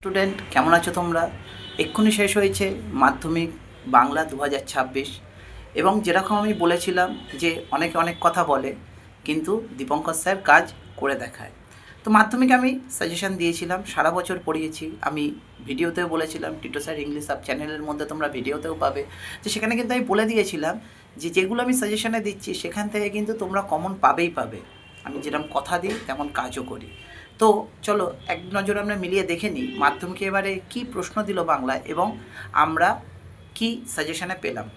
Student কেমন আছো তোমরা? এক্ষুনি শেষ হয়েছে মাধ্যমিক বাংলা 2026 এবং যেরকম আমি বলেছিলাম যে অনেকে অনেক কথা বলে কিন্তু দীপঙ্কর স্যার কাজ করে দেখায়। তো মাধ্যমিক আমি সাজেশন দিয়েছিলাম, সারা বছর পড়িয়েছি। আমি ভিডিওতেও বলেছিলাম, টিটো স্যার ইংলিশ সাব চ্যানেলের মধ্যে তোমরা ভিডিওতেও পাবে। তো সেখানে কিন্তু আমি বলে দিয়েছিলাম যে যেগুলো আমি সাজেশনে দিচ্ছি সেখান থেকে কিন্তু তোমরা কমন পাবেই পাবে। আমি যেরকম কথা দিই তেমন কাজও করি। তো চলো এক নজর আমরা মিলিয়ে দেখে নিই মাধ্যমিকে এবারে কী প্রশ্ন দিল বাংলায় এবং আমরা কি সাজেশনে পেলাম।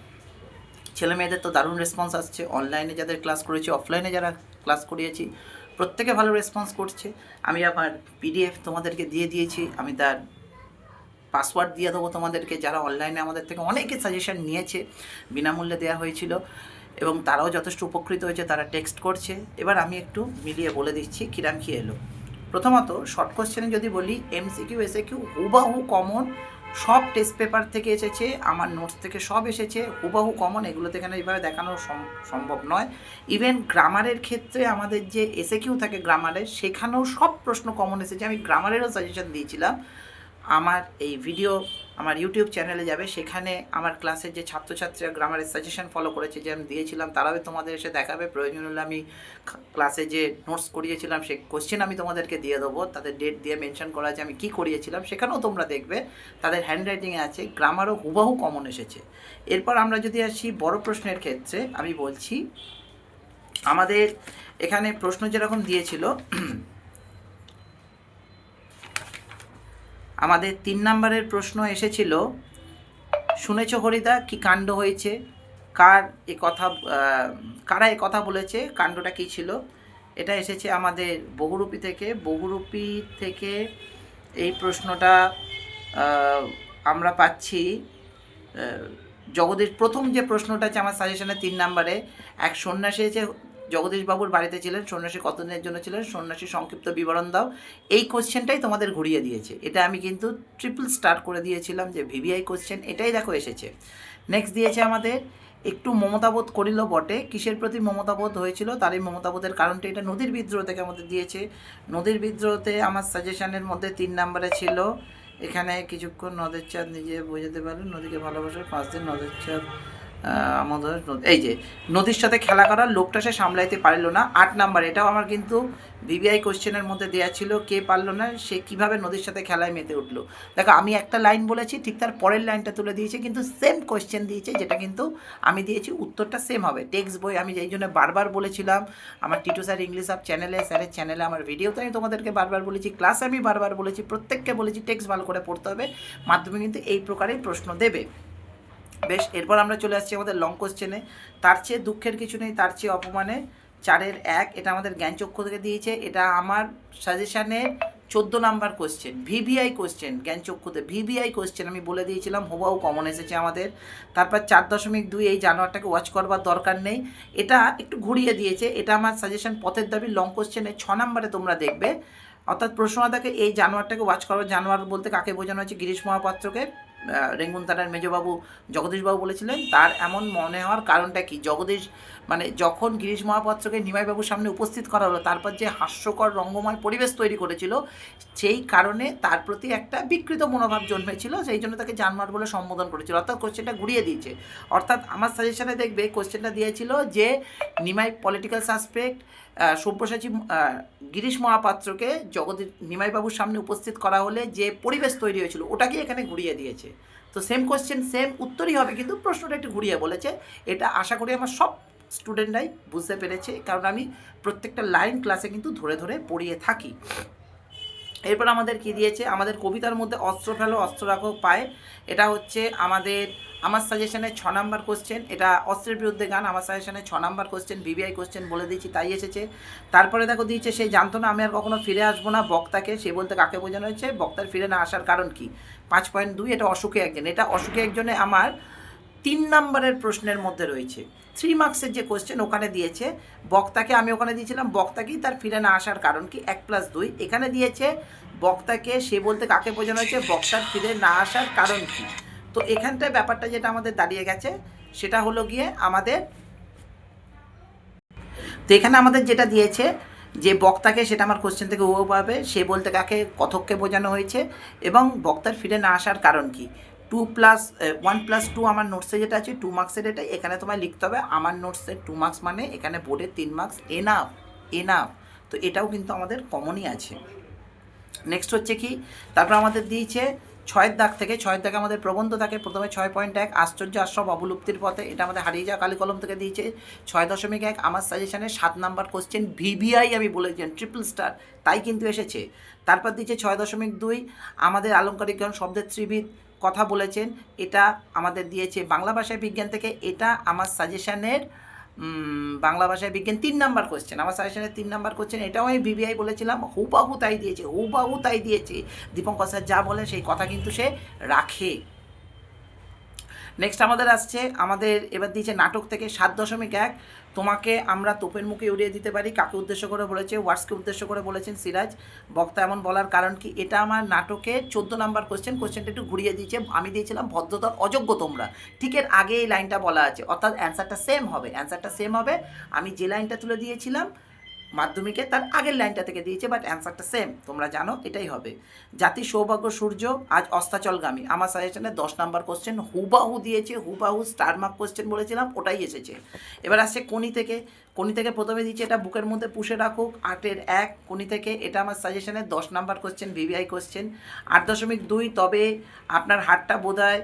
ছেলে মেয়েদের তো দারুণ রেসপন্স আসছে, অনলাইনে যাদের ক্লাস করেছি, অফলাইনে যারা ক্লাস করিয়েছি প্রত্যেকে ভালো রেসপন্স করছে। আমি আমার পিডিএফ তোমাদেরকে দিয়ে দিয়েছি, আমি তার পাসওয়ার্ড দিয়ে দেবো তোমাদেরকে। যারা অনলাইনে আমাদের থেকে অনেকে সাজেশন নিয়েছে, বিনামূল্যে দেওয়া হয়েছিল এবং তারাও যথেষ্ট উপকৃত হয়েছে, তারা টেক্সট করছে। এবার আমি একটু মিলিয়ে বলে দিচ্ছি কিরাম কী এলো। প্রথমত শর্ট কোশ্চেনে যদি বলি, এমসিকিউ এসএকিউ হুবাহু কমন, সব টেস্ট পেপার থেকে এসেছে, আমার নোটস থেকে সব এসেছে, হুবাহু কমন। এগুলোতে এখানে এইভাবে দেখানো সম্ভব নয়। ইভেন গ্রামারের ক্ষেত্রে আমাদের যে এসএকিউ থাকে গ্রামারের, সেখানেও সব প্রশ্ন কমন এসেছে। আমি গ্রামারেরও সাজেশন দিয়েছিলাম। আমার এই ভিডিও আমার ইউটিউব চ্যানেলে যাবে, সেখানে আমার ক্লাসের যে ছাত্রছাত্রীরা গ্রামারের সাজেশন ফলো করেছে যে আমি দিয়েছিলাম, তারাও তোমাদের এসে দেখাবে। প্রয়োজন হলে আমি ক্লাসে যে নোটস করিয়েছিলাম সেই কোশ্চেন আমি তোমাদেরকে দিয়ে দেবো, তাদের ডেট দিয়ে মেনশন করা আছে আমি কী করিয়েছিলাম, সেখানেও তোমরা দেখবে তাদের হ্যান্ডরাইটিংয়ে আছে। গ্রামারও হুবাহু কমন এসেছে। এরপর আমরা যদি আসি বড় প্রশ্নের ক্ষেত্রে, আমি বলছি আমাদের এখানে প্রশ্ন যেরকম দিয়েছিল, আমাদের 3 নম্বরের প্রশ্ন এসেছিল, শুনেছ হরিদা কি কাণ্ড হয়েছে, কারা এ কথা বলেছে, কাণ্ডটা কী ছিল। এটা এসেছে আমাদের বহুরূপী থেকে। বহুরূপী থেকে এই প্রশ্নটা আমরা পাচ্ছি জগদীশ। প্রথম যে প্রশ্নটা আছে আমার সাজেশনে 3 নম্বরে, এক সন্ন্যাসী এসে জগদীশবাবুর বাড়িতে ছিলেন, সন্ন্যাসী কতদিনের জন্য ছিলেন, সন্ন্যাসী সংক্ষিপ্ত বিবরণ দাও। এই কোশ্চেনটাই তোমাদের ঘুরিয়ে দিয়েছে। এটা আমি কিন্তু ট্রিপল স্টার করে দিয়েছিলাম যে ভিভিআই কোশ্চেন, এটাই দেখো এসেছে। নেক্সট দিয়েছে আমাদের, একটু মমতাবোধ করিল বটে, কিসের প্রতি মমতাবোধ হয়েছিল, তার এই মমতাবোধের কারণটা এটা নদীর বিদ্রোহ থেকে আমাদের দিয়েছে। নদীর বিদ্রোহতে আমার সাজেশনের মধ্যে 3 নম্বরে ছিল, এখানে কিছুক্ষণ নদের চাঁদ নিজে বোঝাতে পারলেন, নদীকে ভালোবাসার 5 দিন নদের চাঁদ আমাদের এই যে নদীর সাথে খেলা করার লোকটা সে সামলাইতে পারল না। 8 নাম্বার, এটাও আমার কিন্তু ভিভিআই কোশ্চেনের মধ্যে দেওয়া ছিল, কে পারল না, সে কিভাবে নদীর সাথে খেলায় মেতে উঠলো। দেখো আমি একটা লাইন বলেছি, ঠিক তার পরের লাইনটা তুলে দিয়েছে, কিন্তু সেম কোশ্চেন দিয়েছে, যেটা কিন্তু আমি দিয়েছি উত্তরটা সেম হবে। টেক্সট বই আমি যেই জন্য বারবার বলেছিলাম, আমার টিটো স্যার ইংলিশ সাব চ্যানেলে, স্যারের চ্যানেলে, আমার ভিডিওতে আমি তোমাদেরকে বারবার বলেছি, ক্লাসে আমি বারবার বলেছি, প্রত্যেককে বলেছি টেক্সট ভালো করে পড়তে হবে, মাধ্যমিক কিন্তু এই প্রকারেই প্রশ্ন দেবে। বেশ, এরপর আমরা চলে আসছি আমাদের লং কোশ্চেনে। তার চেয়ে দুঃখের কিছু নেই, তার চেয়ে অপমানে 4-এর 1, এটা আমাদের জ্ঞানচক্ষু থেকে দিয়েছে। এটা আমার সাজেশানের 14 নাম্বার কোশ্চেন, ভিভিআই কোশ্চেন, জ্ঞানচক্ষুতে ভিভিআই কোশ্চেন আমি বলে দিয়েছিলাম, হুবাহু কমন এসেছে আমাদের। তারপর 4.2, এই জানোয়ারটাকে ওয়াচ করবার দরকার নেই, এটা একটু ঘুরিয়ে দিয়েছে। এটা আমার সাজেশন পথের দাবি লং কোশ্চেনে 6 নাম্বারে তোমরা দেখবে। অর্থাৎ প্রশ্নটাকে এই জানোয়ারটাকে ওয়াচ করবার, জানোয়ার বলতে কাকে বোঝানো হয়েছে, গিরিশ মহাপাত্রকে। রেঙ্গুন তারার মেজবাবু জগদীশবাবু বলেছিলেন, তার এমন মনে হওয়ার কারণটা কি, জগদীশ মানে যখন গিরিশ মহাপাত্রকে নিমাইবাবুর সামনে উপস্থিত করা হলো, তারপর যে হাস্যকর রঙ্গময় পরিবেশ তৈরি করেছিল, সেই কারণে তার প্রতি একটা বিকৃত মনোভাব জন্মেছিল, সেই জন্য তাকে জানোয়ার বলে সম্বোধন করেছিল। অর্থাৎ কোশ্চেনটা ঘুরিয়ে দিয়েছে। অর্থাৎ আমার সাজেশনে দেখবে কোশ্চেনটা দিয়েছিল যে নিমাই পলিটিক্যাল সাসপেক্ট সব্যসাচী গিরিশ মহাপাত্রকে নিমাইবাবুর সামনে উপস্থিত করা হলে যে পরিবেশ তৈরি হয়েছিল, ওটাকে এখানে ঘুরিয়ে দিয়েছে। তো সেম কোশ্চেন সেম উত্তরই হবে, কিন্তু প্রশ্নটা একটু ঘুরিয়ে বলেছে। এটা আশা করি আমার সব স্টুডেন্টরাই বুঝতে পেরেছে, কারণ আমি প্রত্যেকটা লাইন ক্লাসে কিন্তু ধরে ধরে পড়িয়ে থাকি। এরপর আমাদের কি দিয়েছে, আমাদের কবিতার মধ্যে অস্ত্র ফেলো অস্ত্র রাখো পায়ে, এটা হচ্ছে আমার সাজেশনে 6 নাম্বার কোশ্চেন। এটা অস্ত্রের বিরুদ্ধে গান, আমার সাজেশনে 6 নাম্বার কোশ্চেন, ভিভিআই কোশ্চেন বলে দিয়েছি, তাই এসেছে। তারপরে দেখো দিয়েছে, সেই জানতো না আমি আর কখনো ফিরে আসবো না, বক্তাকে, সে বলতে কাকে বোঝানো হয়েছে, বক্তার ফিরে না আসার কারণ কি। 5.2, এটা অসুখে একজন, এটা অসুখে একজনে আমার 3 নাম্বারের প্রশ্নের মধ্যে রয়েছে। 3 মার্কসের যে কোশ্চেন ওখানে দিয়েছে, বক্তাকে আমি ওখানে দিয়েছিলাম, বক্তাকেই তার ফিরে না আসার কারণ কি, 1+2। এখানে দিয়েছে বক্তাকে, সে বলতে কাকে বোঝানো হয়েছে, বক্তার ফিরে না আসার কারণ কি। তো এখানটায় ব্যাপারটা যেটা আমাদের দাঁড়িয়ে গেছে সেটা হলো গিয়ে আমাদের, তো এখানে আমাদের যেটা দিয়েছে যে বক্তাকে সেটা আমার কোশ্চেন থেকে ও পাবে, সে বলতে কাকে কথককে বোঝানো হয়েছে, এবং বক্তার ফিরে না আসার কারণ কি। 1+2 আমার নোটসে যেটা আছে 2 মার্কসের, এটা এখানে তোমায় লিখতে হবে। আমার নোটসের 2 মার্কস মানে এখানে বোর্ডের 3 মার্কস এনাফ এনাফ। তো এটাও কিন্তু আমাদের কমনই আছে। নেক্সট হচ্ছে কি, তারপর আমাদের দিয়েছে 6-এর দাগ থেকে। 6-এর দাগে আমাদের প্রবন্ধ থাকে প্রথমে 6.1 আশ্চর্য আশ্রম অবলুপ্তির পথে, এটা আমাদের হারিয়ে যাওয়া কালি কলম থেকে দিয়েছে 6.1 আমার সাজেশনে 7 নাম্বার কোশ্চেন ভিভিআই আমি বলেছিলাম ট্রিপল স্টার, তাই কিন্তু এসেছে। তারপর দিয়েছে 6.2 আমাদের আলংকারিকরণ শব্দের ত্রিবিধ কথা বলেছেন, এটা আমাদের দিয়েছে বাংলা ভাষায় বিজ্ঞান থেকে, এটা আমার সাজেশনের বাংলা ভাষায় বিজ্ঞান 3 নাম্বার কোশ্চেন, আমার সাজেশনের 3 নাম্বার কোশ্চেন, এটাও আমি ভিভিআই বলেছিলাম, হুবাহু তাই দিয়েছে, হুবাহু তাই দিয়েছে। দীপঙ্কর স্যার যা বলে সেই কথা কিন্তু সে রাখে। নেক্সট আমাদের আসছে, আমাদের এবার দিয়েছে নাটক থেকে 7.1 তোমাকে আমরা তোপের মুখে উড়িয়ে দিতে পারি, কাকে উদ্দেশ্য করে বলেছে, ওয়ার্ডসকে উদ্দেশ্য করে বলেছেন সিরাজ। বক্তা এমন বলার কারণ কি, এটা আমার নাটকে 14 নাম্বার কোশ্চেন, কোশ্চেনটা একটু ঘুরিয়ে দিয়েছে। আমি দিয়েছিলাম ভদ্রতার অযোগ্য তোমরা, ঠিক এর আগে এই লাইনটা বলা আছে, অর্থাৎ অ্যান্সারটা সেম হবে। আমি যে লাইনটা তুলে দিয়েছিলাম মাধ্যমিকে তার আগের লাইনটা থেকে দিয়েছে, বাট অ্যান্সারটা সেম, তোমরা জানো এটাই হবে। জাতি সৌভাগ্য সূর্য আজ অস্তাচলগামী, আমার সাজেশনে 10 নাম্বার কোশ্চেন হুবাহু দিয়েছে, হুবাহু স্টার মার্ক কোশ্চেন বলেছিলাম, ওটাই এসেছে। এবার আসছে কোনি থেকে প্রথমে দিয়েছে এটা বুকের মধ্যে পুষে রাখুক 8-এর 1 কোনি থেকে, এটা আমার সাজেশনে 10 নাম্বার কোশ্চেন ভিভিআই কোশ্চেন। 8.2 তবে আপনার হাতটা বোধহয়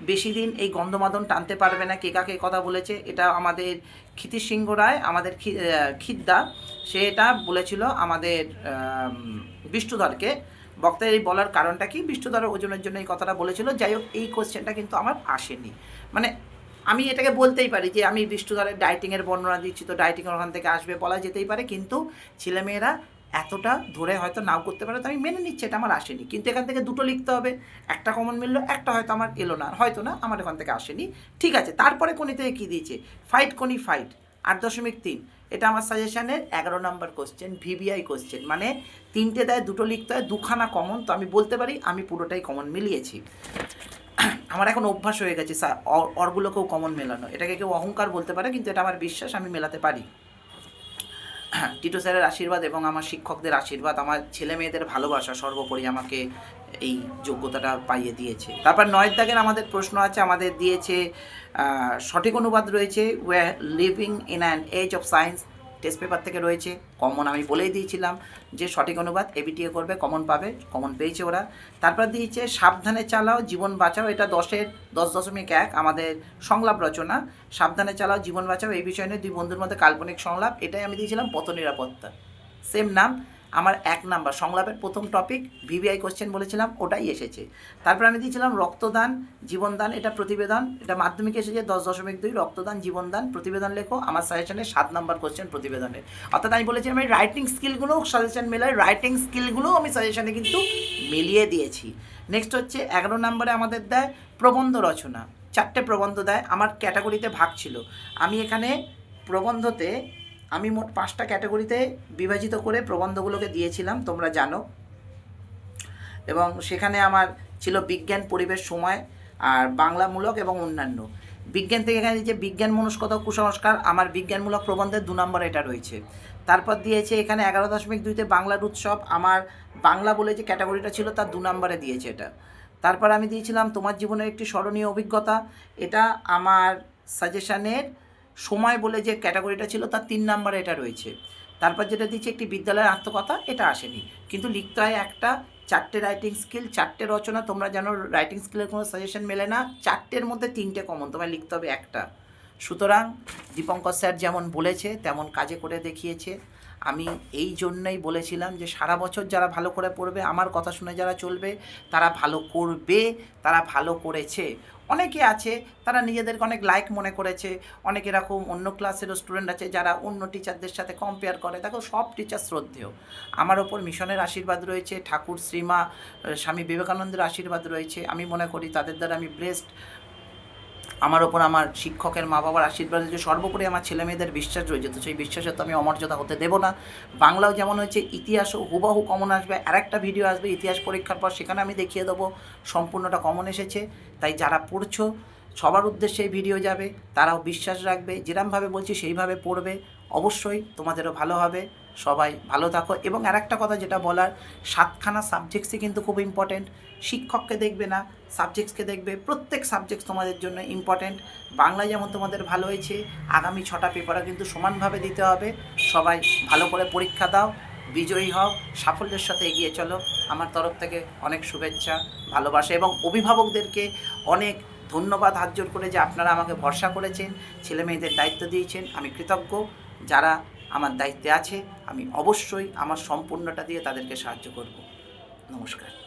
বেশি দিন এই গন্ধমাদন টানতে পারবে না, কে কাকে কথা বলেছে, এটা আমাদের ক্ষিতিশ সিংহ রায়, আমাদের খিদ্দা, সে এটা বলেছিল আমাদের বিষ্ণুধরকে। বক্তার এই বলার কারণটা কি, বিষ্ণুধরের ওজনের জন্য এই কথাটা বলেছিল। যাই হোক, এই কোশ্চেনটা কিন্তু আমার আসেনি, মানে আমি এটাকে বলতেই পারি যে আমি বিষ্ণুধরের ডায়েটিংয়ের বর্ণনা দিচ্ছি, তো ডায়েটিংয়ের ওখান থেকে আসবে, বলা যেতেই পারে, কিন্তু ছেলেমেয়েরা এতটা ধরে হয়তো নাও করতে পারে, তো আমি মেনে নিচ্ছি এটা আমার আসেনি। কিন্তু এখান থেকে দুটো লিখতে হবে, একটা কমন মিললো, একটা হয়তো আমার এলো না, হয়তো না আমার এখান থেকে আসেনি, ঠিক আছে। তারপরে কোনি থেকে কী দিয়েছে, ফাইট 8.3, এটা আমার সাজেশনের 11 নাম্বার কোশ্চেন ভিভিআই কোশ্চেন, মানে 3টে দেয়, দুটো লিখতে হয়, 2খানা কমন, তো আমি বলতে পারি আমি পুরোটাই কমন মিলিয়েছি। আমার এখন অভ্যাস হয়ে গেছে অরগুলোকেও কমন মেলানো, এটাকে কেউ অহংকার বলতে পারে, কিন্তু এটা আমার বিশ্বাস, আমি মেলাতে পারি। টিটো স্যারের আশীর্বাদ এবং আমার শিক্ষকদের আশীর্বাদ, আমার ছেলে মেয়েদের ভালোবাসা সর্বোপরি আমাকে এই যোগ্যতাটা পাইয়ে দিয়েছে। তারপর 9-এর দাগের আমাদের প্রশ্ন আছে, আমাদের দিয়েছে সঠিক অনুবাদ রয়েছে, we are living in an age of science, test paper থেকে রয়েছে। কমন আমি বলেই দিয়েছিলাম যে সঠিক অনুবাদ এবিটিএ করবে, কমন পাবে, কমন পেয়েছে ওরা। তারপর দিয়েছে সাবধানে চালাও জীবন বাঁচাও, এটা 10.1 আমাদের সংলাপ রচনা, সাবধানে চালাও জীবন বাঁচাও, এই বিষয় নিয়ে 2 বন্ধুর মধ্যে কাল্পনিক সংলাপ, এটাই আমি দিয়েছিলাম পথ নিরাপত্তা, সেম নাম। আমার 1 নাম্বার সংলাপের প্রথম টপিক ভিভিআই কোশ্চেন বলেছিলাম, ওটাই এসেছে। তারপর আমি দিয়েছিলাম রক্তদান জীবনদান, এটা প্রতিবেদন, এটা মাধ্যমিকে এসেছে 10.2 রক্তদান জীবনদান প্রতিবেদন লেখো, আমার সাজেশনে 7 নাম্বার কোশ্চেন প্রতিবেদনের। অর্থাৎ আমি বলেছিলাম আমি রাইটিং স্কিলগুলোও সাজেশন মেলায়, রাইটিং স্কিলগুলোও আমি সাজেশনে কিন্তু মিলিয়ে দিয়েছি। নেক্সট হচ্ছে 11 নম্বরে আমাদের দেয় প্রবন্ধ রচনা, 4টে প্রবন্ধ দেয়, আমার ক্যাটাগরিতে ভাগ ছিল, আমি এখানে প্রবন্ধতে আমি মোট 5টা ক্যাটাগরিতে বিভাজিত করে প্রবন্ধগুলোকে দিয়েছিলাম, তোমরা জানো। এবং সেখানে আমার ছিল বিজ্ঞান, পরিবেশ, সময়, আর বাংলামূলক এবং অন্যান্য। বিজ্ঞান থেকে এখানে দিয়েছে বিজ্ঞান মনস্কতা কুসংস্কার, আমার বিজ্ঞানমূলক প্রবন্ধের 2 নম্বরে এটা রয়েছে। তারপর দিয়েছে এখানে 11.2 বাংলার উৎসব, আমার বাংলা বলে যে ক্যাটাগরিটা ছিল তার 2 নম্বরে দিয়েছে এটা। তারপর আমি দিয়েছিলাম তোমার জীবনের একটি স্মরণীয় অভিজ্ঞতা, এটা আমার সাজেশনের সময় বলে যে ক্যাটাগরিটা ছিল তার 3 নম্বরে এটা রয়েছে। তারপর যেটা দিচ্ছে একটি বিদ্যালয়ের আত্মকথা, এটা আসেনি, কিন্তু লিখতে হয় একটা, 4টে রাইটিং স্কিল, 4টে রচনা, তোমরা জানো রাইটিং স্কিলের কোনো সাজেশন মেলে না, 4টের মধ্যে 3টে কমন, তোমায় লিখতে হবে একটা। সুতরাং দীপঙ্কর স্যার যেমন বলেছে তেমন কাজে করে দেখিয়েছে। আমি এই জন্যই বলেছিলাম যে সারা বছর যারা ভালো করে পড়বে, আমার কথা শুনে যারা চলবে, তারা ভালো করবে, তারা ভালো করেছে। অনেকে আছে তারা নিজেদেরকে অনেক লাইক মনে করেছে, অনেক এরকম অন্য ক্লাসেরও স্টুডেন্ট আছে যারা অন্য টিচারদের সাথে কম্পেয়ার করে। দেখো, সব টিচার শ্রদ্ধেয়, আমার ওপর মিশনের আশীর্বাদ রয়েছে, ঠাকুর শ্রীমা স্বামী বিবেকানন্দের আশীর্বাদ রয়েছে, আমি মনে করি তাদের দ্বারা আমি ব্লেসড। আমার ওপর আমার শিক্ষকের মা বাবার আশীর্বাদ রয়েছে, সর্বোপরি আমার ছেলে মেয়েদের বিশ্বাস রয়েছে, তো সেই বিশ্বাসে তো আমি অমর্যাদা হতে দেবো না। বাংলাও যেমন হয়েছে, ইতিহাসও হুবাহু কমন আসবে, আরেকটা ভিডিও আসবে ইতিহাস পরীক্ষার পর, সেখানে আমি দেখিয়ে দেবো সম্পূর্ণটা কমন এসেছে। তাই যারা পড়ছো সবার উদ্দেশ্যে এই ভিডিও যাবে, তারাও বিশ্বাস রাখবে, যেরমভাবে বলছি সেইভাবে পড়বে, অবশ্যই তোমাদেরও ভালো হবে। সবাই ভালো থাকো। এবং আর একটা কথা যেটা বলার, 7খানা সাবজেক্টসই কিন্তু খুব ইম্পর্টেন্ট। শিক্ষককে দেখবে না, সাবজেক্টসকে দেখবে। প্রত্যেক সাবজেক্টস তোমাদের জন্য ইম্পর্টেন্ট। বাংলা যেমন তোমাদের ভালো হয়েছে, আগামী 6টা পেপারও কিন্তু সমানভাবে দিতে হবে। সবাই ভালো করে পরীক্ষা দাও, বিজয়ী হও, সাফল্যের সাথে এগিয়ে চলো। আমার তরফ থেকে অনেক শুভেচ্ছা, ভালোবাসা, এবং অভিভাবকদেরকে অনেক ধন্যবাদ হাত জোড় করে যে আপনারা আমাকে ভরসা করেছেন, ছেলে মেয়েদের দায়িত্ব দিয়েছেন। আমি কৃতজ্ঞ। যারা আমার দায়িত্বে আছে আমি অবশ্যই আমার সম্পূর্ণটা দিয়ে তাদেরকে সাহায্য করব। নমস্কার।